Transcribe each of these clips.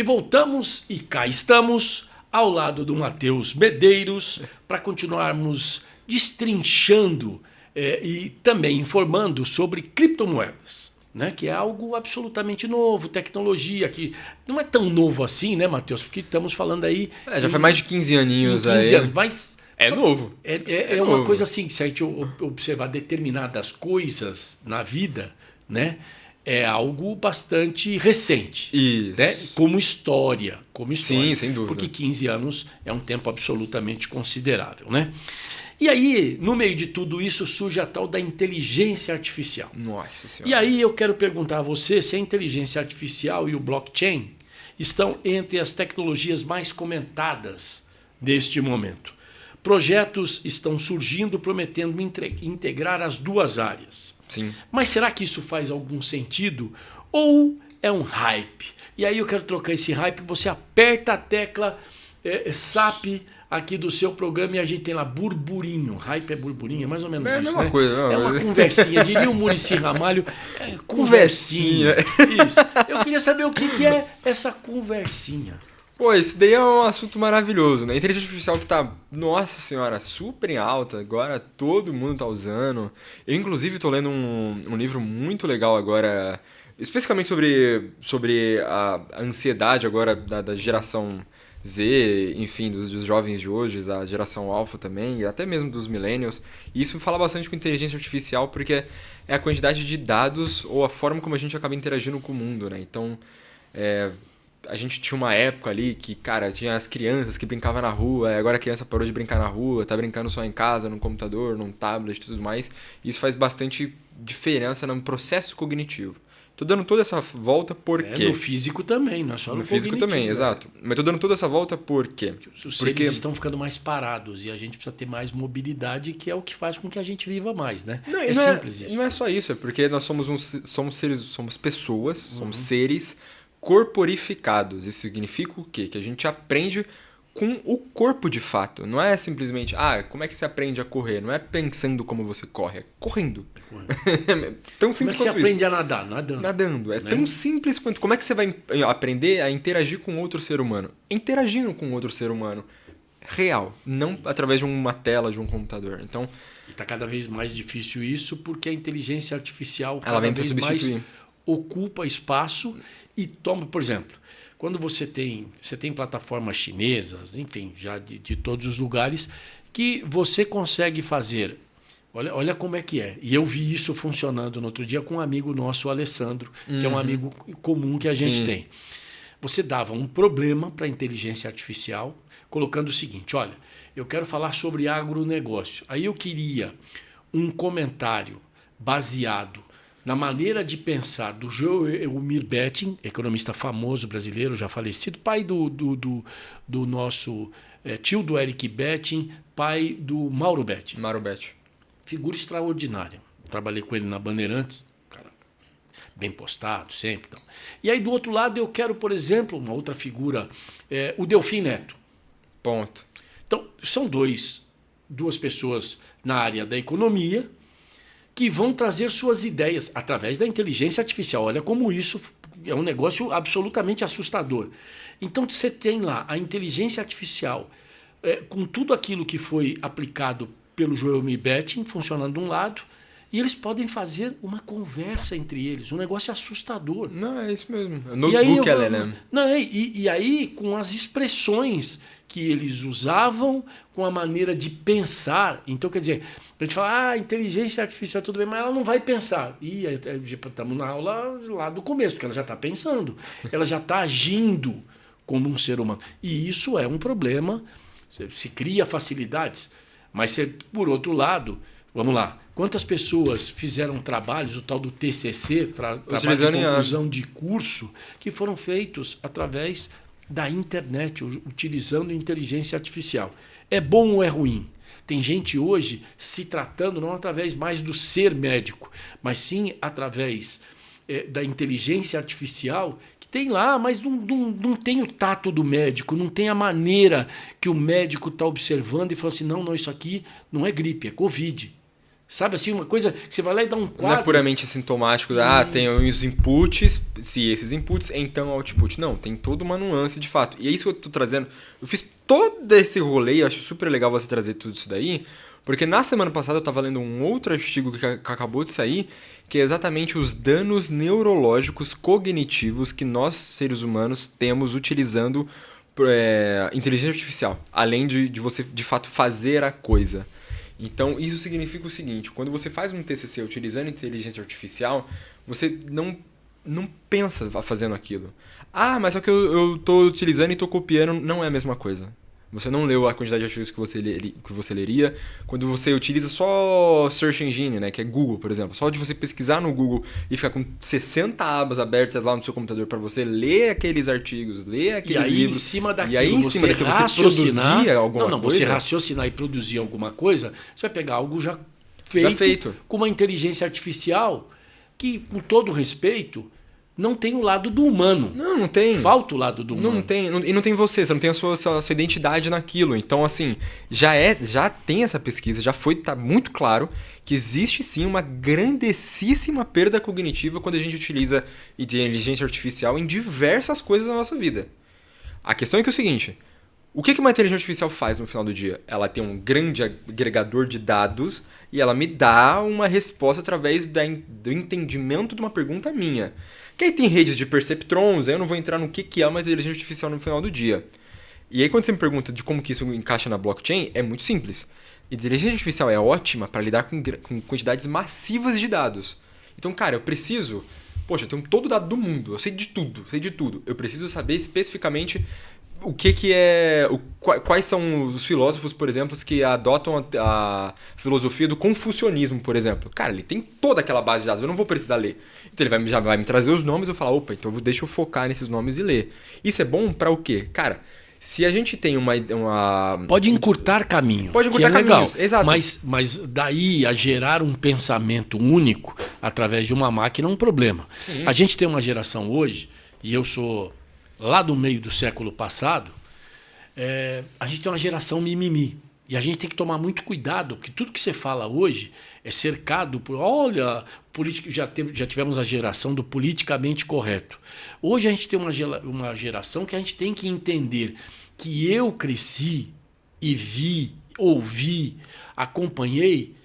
E voltamos e cá estamos ao lado do Matheus Medeiros para continuarmos destrinchando e também informando sobre criptomoedas, né? Que é algo absolutamente novo, tecnologia que não é tão novo assim, né, Matheus? Porque estamos falando aí... já faz mais de 15 aninhos 15 aí. anos, mas... É novo. É uma coisa assim, se a gente observar determinadas coisas na vida, né? É algo bastante recente. Isso. Né? Como história. Sim, sem dúvida. Porque 15 anos é um tempo absolutamente considerável. Né? E aí, no meio de tudo isso, surge a tal da inteligência artificial. Nossa Senhora. E aí eu quero perguntar a você se a inteligência artificial e o blockchain estão entre as tecnologias mais comentadas neste momento. Projetos estão surgindo prometendo integrar as duas áreas. Sim. Mas será que isso faz algum sentido? Ou é um hype? E aí eu quero trocar esse hype, você aperta a tecla SAP aqui do seu programa e a gente tem lá burburinho. Hype é burburinho, é mais ou menos isso, a mesma né? coisa. Não. É uma conversinha, diria o Muricy Ramalho. Conversinha. Isso. Eu queria saber o que é essa conversinha. Pô, esse daí é um assunto maravilhoso, né? Inteligência artificial que tá, nossa senhora, super em alta, agora todo mundo tá usando. Eu, inclusive, tô lendo um livro muito legal agora, especificamente sobre a ansiedade agora da geração Z, enfim, dos jovens de hoje, a geração alfa também, e até mesmo dos millennials. E isso fala bastante com inteligência artificial, porque é a quantidade de dados ou a forma como a gente acaba interagindo com o mundo, né? Então, a gente tinha uma época ali que, cara, tinha as crianças que brincavam na rua, agora a criança parou de brincar na rua, tá brincando só em casa, no computador, num tablet e tudo mais. E isso faz bastante diferença no processo cognitivo. Tô dando toda essa volta por quê? No físico também, não é só no físico também, exato. Mas tô dando toda essa volta por quê? Os seres estão ficando mais parados e a gente precisa ter mais mobilidade, que é o que faz com que a gente viva mais, né? É simples isso. Não é só isso, é porque nós somos pessoas, somos seres corporificados. Isso significa o quê? Que a gente aprende com o corpo de fato. Não é simplesmente, como é que você aprende a correr? Não é pensando como você corre, é correndo. Tão simples como é que você aprende a nadar? Nadando. É tão simples quanto... Como é que você vai aprender a interagir com outro ser humano? Interagindo com outro ser humano. Real. Não através de uma tela, de um computador. Então... E está cada vez mais difícil isso, porque a inteligência artificial ela vem para substituir. Mais ocupa espaço e toma, por exemplo, quando você tem plataformas chinesas, enfim, já de todos os lugares, que você consegue fazer. Olha como é que é. E eu vi isso funcionando no outro dia com um amigo nosso, o Alessandro, que é um amigo comum que a gente tem. Você dava um problema para a inteligência artificial, colocando o seguinte, olha, eu quero falar sobre agronegócio. Aí eu queria um comentário baseado na maneira de pensar do Joelmir Betting, economista famoso brasileiro, já falecido, pai do nosso tio do Eric Betting, pai do Mauro Betting. Mauro Betting. Figura extraordinária. Trabalhei com ele na Bandeirantes, cara, bem postado sempre. Então. E aí do outro lado eu quero, por exemplo, uma outra figura, o Delfim Neto. Ponto. Então, são duas pessoas na área da economia que vão trazer suas ideias através da inteligência artificial. Olha como isso é um negócio absolutamente assustador. Então você tem lá a inteligência artificial com tudo aquilo que foi aplicado pelo Joelmir Betting funcionando de um lado, e eles podem fazer uma conversa entre eles. Um negócio assustador. Não, é isso mesmo. Notebook, né? Não, e aí, com as expressões que eles usavam, com a maneira de pensar. Então, quer dizer, a gente fala, inteligência artificial, tudo bem, mas ela não vai pensar. E estamos na aula lá do começo, porque ela já está pensando. Ela já está agindo como um ser humano. E isso é um problema. Se cria facilidades. Mas, por outro lado, vamos lá, quantas pessoas fizeram trabalhos, o tal do TCC, trabalho de conclusão de curso, que foram feitos através da internet, utilizando inteligência artificial. É bom ou é ruim? Tem gente hoje se tratando não através mais do ser médico, mas sim através da inteligência artificial, que tem lá, mas não tem o tato do médico, não tem a maneira que o médico está observando e fala assim, não, isso aqui não é gripe, é Covid. Sabe assim, uma coisa que você vai lá e dá um quadro. Não é puramente sintomático, tem os inputs, se esses inputs, então output. Não, tem toda uma nuance de fato. E é isso que eu tô trazendo. Eu fiz todo esse rolê, eu acho super legal você trazer tudo isso daí, porque na semana passada eu tava lendo um outro artigo que acabou de sair, que é exatamente os danos neurológicos cognitivos que nós, seres humanos, temos utilizando inteligência artificial, além de você, de fato, fazer a coisa. Então, isso significa o seguinte, quando você faz um TCC utilizando inteligência artificial, você não pensa fazendo aquilo. Mas só que eu tô utilizando e tô copiando, não é a mesma coisa. Você não leu a quantidade de artigos que você leria. Quando você utiliza só Search Engine, né, que é Google, por exemplo. Só de você pesquisar no Google e ficar com 60 abas abertas lá no seu computador para você ler aqueles artigos, ler aqueles livros. Em cima daquilo, e aí, em cima daquilo, você produzir alguma coisa. Você raciocinar e produzir alguma coisa, você vai pegar algo já feito. Com uma inteligência artificial que, com todo respeito, não tem o lado do humano. Não tem. Falta o lado do humano. Não tem, e não tem você não tem a sua identidade naquilo. Então, assim, já tem essa pesquisa, tá muito claro que existe sim uma grandessíssima perda cognitiva quando a gente utiliza inteligência artificial em diversas coisas da nossa vida. A questão é que é o seguinte, o que uma inteligência artificial faz no final do dia? Ela tem um grande agregador de dados e ela me dá uma resposta através do entendimento de uma pergunta minha. Que aí tem redes de perceptrons, aí eu não vou entrar no que é uma inteligência artificial no final do dia. E aí quando você me pergunta de como que isso encaixa na blockchain, é muito simples. Inteligência artificial é ótima para lidar com quantidades massivas de dados. Então, cara, eu preciso... Poxa, eu tenho todo o dado do mundo, eu sei de tudo. Eu preciso saber especificamente o que é... Quais são os filósofos, por exemplo, que adotam a filosofia do confucionismo, por exemplo. Cara, ele tem toda aquela base de dados, eu não vou precisar ler. Então ele já vai me trazer os nomes e eu falar, opa, então deixa eu focar nesses nomes e ler. Isso é bom para o quê? Cara, se a gente tem uma... Pode encurtar caminho. Pode encurtar caminhos, exato. Mas daí a gerar um pensamento único através de uma máquina é um problema. Sim. A gente tem uma geração hoje, e eu sou lá do meio do século passado, a gente tem uma geração mimimi. E a gente tem que tomar muito cuidado, porque tudo que você fala hoje é cercado por... Olha, já tivemos a geração do politicamente correto. Hoje a gente tem uma geração que a gente tem que entender que eu cresci e vi, ouvi, acompanhei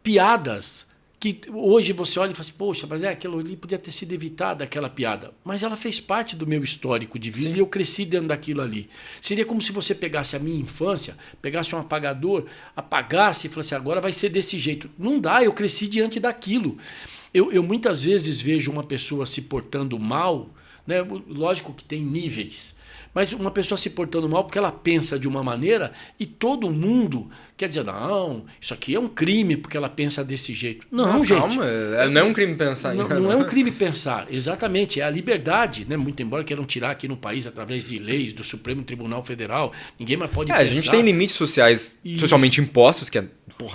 piadas que hoje você olha e fala assim, poxa, mas aquilo ali podia ter sido evitada, aquela piada. Mas ela fez parte do meu histórico de vida. Sim. E eu cresci dentro daquilo ali. Seria como se você pegasse a minha infância, pegasse um apagador, apagasse e falasse, agora vai ser desse jeito. Não dá, eu cresci diante daquilo. Eu muitas vezes vejo uma pessoa se portando mal, né? Lógico que tem níveis, mas uma pessoa se portando mal porque ela pensa de uma maneira e todo mundo quer dizer, não, isso aqui é um crime porque ela pensa desse jeito. Não, gente. Calma, não é um crime pensar. Não é um crime pensar, exatamente, é a liberdade, né? Muito embora queiram tirar aqui no país através de leis do Supremo Tribunal Federal, ninguém mais pode pensar. A gente tem limites sociais, socialmente impostos, que é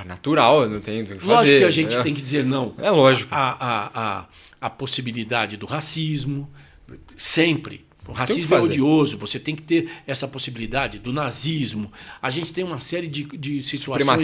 natural, não tem o que fazer. Lógico que a gente tem que dizer não. É lógico. A possibilidade do racismo, sempre. O racismo é odioso, você tem que ter essa possibilidade do nazismo. A gente tem uma série de situações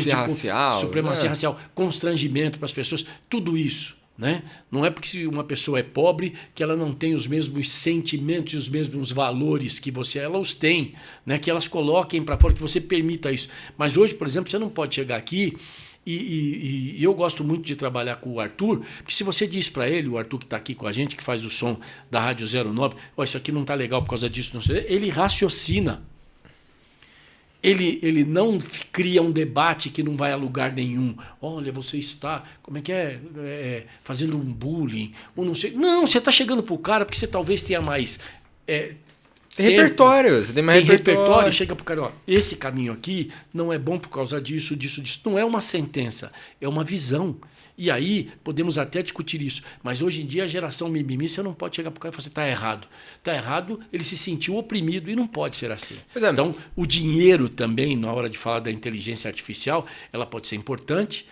supremacia racial, constrangimento para as pessoas, tudo isso. Né? Não é porque uma pessoa é pobre que ela não tem os mesmos sentimentos e os mesmos valores que você. Ela os tem, né? Que elas coloquem para fora, que você permita isso. Mas hoje, por exemplo, você não pode chegar aqui e eu gosto muito de trabalhar com o Arthur, porque se você diz para ele, o Arthur que está aqui com a gente, que faz o som da Rádio 09, isso aqui não está legal por causa disso, não sei, ele raciocina. Ele não cria um debate que não vai a lugar nenhum. Olha, você está, fazendo um bullying, ou não sei. Não, você está chegando para o cara porque você talvez tenha mais... Tem repertório, você tem mais repertório. Chega pro cara, ó, esse caminho aqui não é bom por causa disso. Não é uma sentença, é uma visão. E aí podemos até discutir isso. Mas hoje em dia a geração mimimi, você não pode chegar pro cara e falar assim, tá errado. Tá errado, ele se sentiu oprimido e não pode ser assim. Então, o dinheiro também, na hora de falar da inteligência artificial, ela pode ser importante,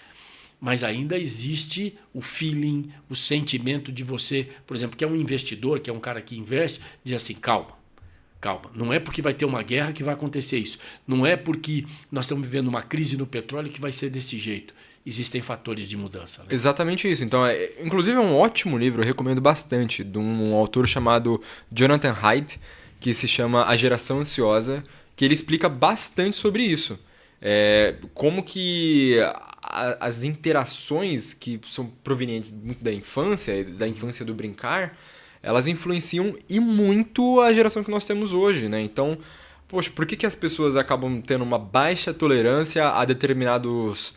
mas ainda existe o feeling, o sentimento de você, por exemplo, que é um investidor, que é um cara que investe, diz assim, calma, não é porque vai ter uma guerra que vai acontecer isso. Não é porque nós estamos vivendo uma crise no petróleo que vai ser desse jeito. existem fatores de mudança. Né? Exatamente isso. Então, inclusive é um ótimo livro, eu recomendo bastante, de um autor chamado Jonathan Haidt, que se chama A Geração Ansiosa, que ele explica bastante sobre isso. Como que as interações que são provenientes muito da infância do brincar, elas influenciam e muito a geração que nós temos hoje, né? Então, poxa, por que as pessoas acabam tendo uma baixa tolerância a determinados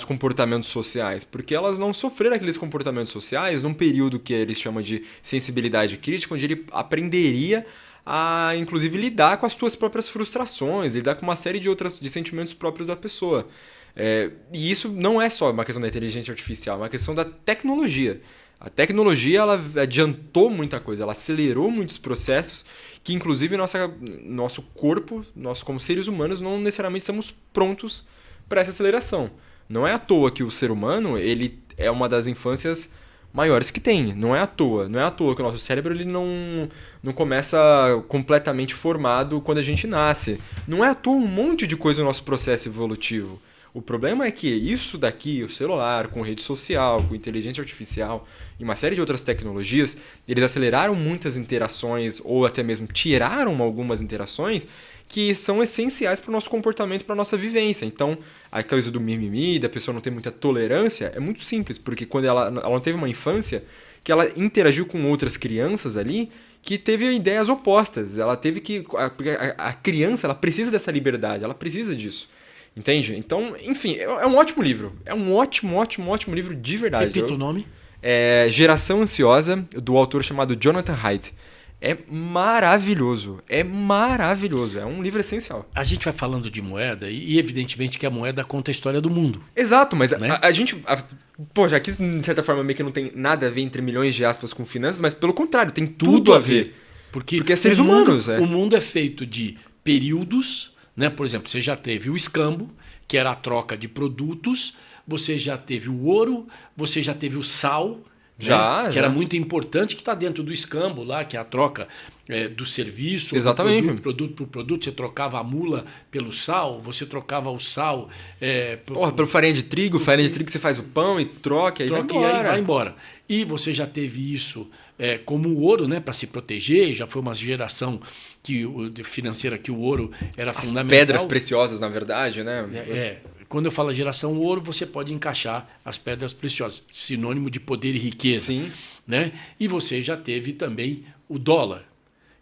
comportamentos sociais? Porque elas não sofreram aqueles comportamentos sociais num período que eles chamam de sensibilidade crítica, onde ele aprenderia a, inclusive, lidar com as suas próprias frustrações, lidar com uma série de sentimentos próprios da pessoa. E isso não é só uma questão da inteligência artificial, é uma questão da tecnologia. A tecnologia ela adiantou muita coisa, ela acelerou muitos processos que, inclusive, nosso corpo, nós como seres humanos, não necessariamente estamos prontos para essa aceleração. Não é à toa que o ser humano ele é uma das infâncias maiores que tem. Não é à toa que o nosso cérebro ele não começa completamente formado quando a gente nasce. Não é à toa um monte de coisa no nosso processo evolutivo. O problema é que isso daqui, o celular, com rede social, com inteligência artificial e uma série de outras tecnologias, eles aceleraram muitas interações ou até mesmo tiraram algumas interações que são essenciais para o nosso comportamento, para a nossa vivência. Então, a coisa do mimimi, da pessoa não ter muita tolerância, é muito simples, porque quando ela não teve uma infância, que ela interagiu com outras crianças ali, que teve ideias opostas. Ela teve que... A criança, ela precisa dessa liberdade, ela precisa disso. Entende? Então, enfim, é um ótimo livro. É um ótimo livro de verdade. Repita o nome. Geração Ansiosa, do autor chamado Jonathan Haidt. É maravilhoso. É um livro essencial. A gente vai falando de moeda e evidentemente que a moeda conta a história do mundo. Exato, mas né? a gente... já aqui, de certa forma, meio que não tem nada a ver entre milhões de aspas com finanças, mas pelo contrário, tem tudo a ver. Porque é seres humanos. O mundo é feito de períodos, né? Por exemplo, você já teve o escambo, que era a troca de produtos, você já teve o ouro, você já teve o sal... que era muito importante, que está dentro do escambo lá, que é a troca do serviço. Exatamente. Do produto por produto. Você trocava a mula pelo sal, você trocava o sal... pelo farinha de trigo você faz o pão e troca, e vai embora. E você já teve isso como o ouro, né, para se proteger, já foi uma geração financeira que o ouro era fundamental. As pedras preciosas, na verdade, né? Quando eu falo geração ouro, você pode encaixar as pedras preciosas, sinônimo de poder e riqueza. Sim. Né? E você já teve também o dólar,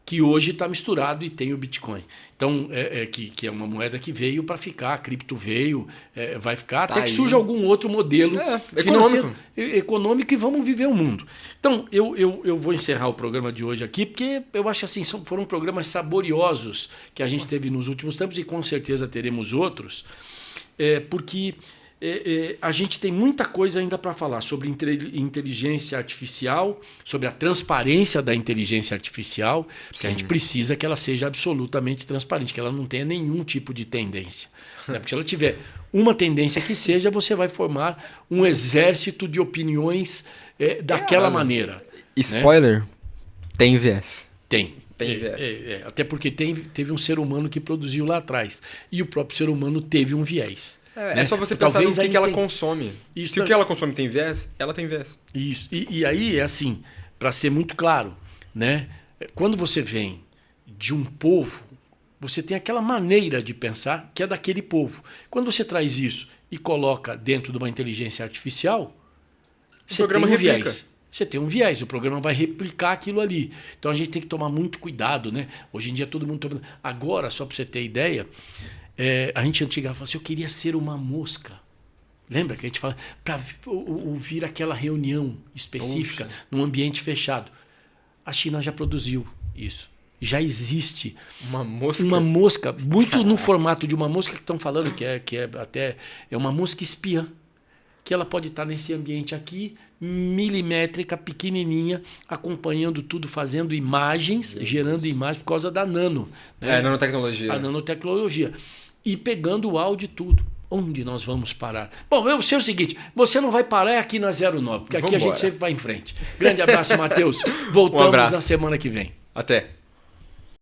que hoje está misturado e tem o Bitcoin. Então, que é uma moeda que veio para ficar, a cripto veio, vai ficar, até que surja algum outro modelo econômico e vamos viver o mundo. Então, eu vou encerrar o programa de hoje aqui, porque eu acho assim, foram programas saboriosos que a gente teve nos últimos tempos e com certeza teremos outros. Porque a gente tem muita coisa ainda para falar sobre inteligência artificial, sobre a transparência da inteligência artificial, porque a gente precisa que ela seja absolutamente transparente, que ela não tenha nenhum tipo de tendência. Né? Porque se ela tiver uma tendência que seja, você vai formar um exército de opiniões daquela maneira. Spoiler, né? Tem viés. Tem viés. Até porque teve um ser humano que produziu lá atrás. E o próprio ser humano teve um viés. É só você pensar no que ela consome. Se o que ela consome tem viés, ela tem viés. Isso. E aí é assim, para ser muito claro, né? Quando você vem de um povo, você tem aquela maneira de pensar que é daquele povo. Quando você traz isso e coloca dentro de uma inteligência artificial, você tem um viés. Você tem um viés, o programa vai replicar aquilo ali. Então a gente tem que tomar muito cuidado, né? Hoje em dia todo mundo... Agora, só para você ter ideia, a gente antigamente falava assim, eu queria ser uma mosca. Lembra que a gente fala? Para ouvir aquela reunião específica num ambiente fechado. A China já produziu isso. Já existe uma mosca muito no formato de uma mosca que estão falando que é uma mosca espiã, que ela pode estar nesse ambiente aqui, milimétrica, pequenininha, acompanhando tudo, fazendo imagens, gerando imagens por causa da nano. Né? A nanotecnologia. A nanotecnologia. E pegando o áudio e tudo. Onde nós vamos parar? Bom, eu sei o seguinte, você não vai parar aqui na 09, porque aqui a gente sempre vai em frente. Grande abraço, Matheus. Voltamos na semana que vem. Até.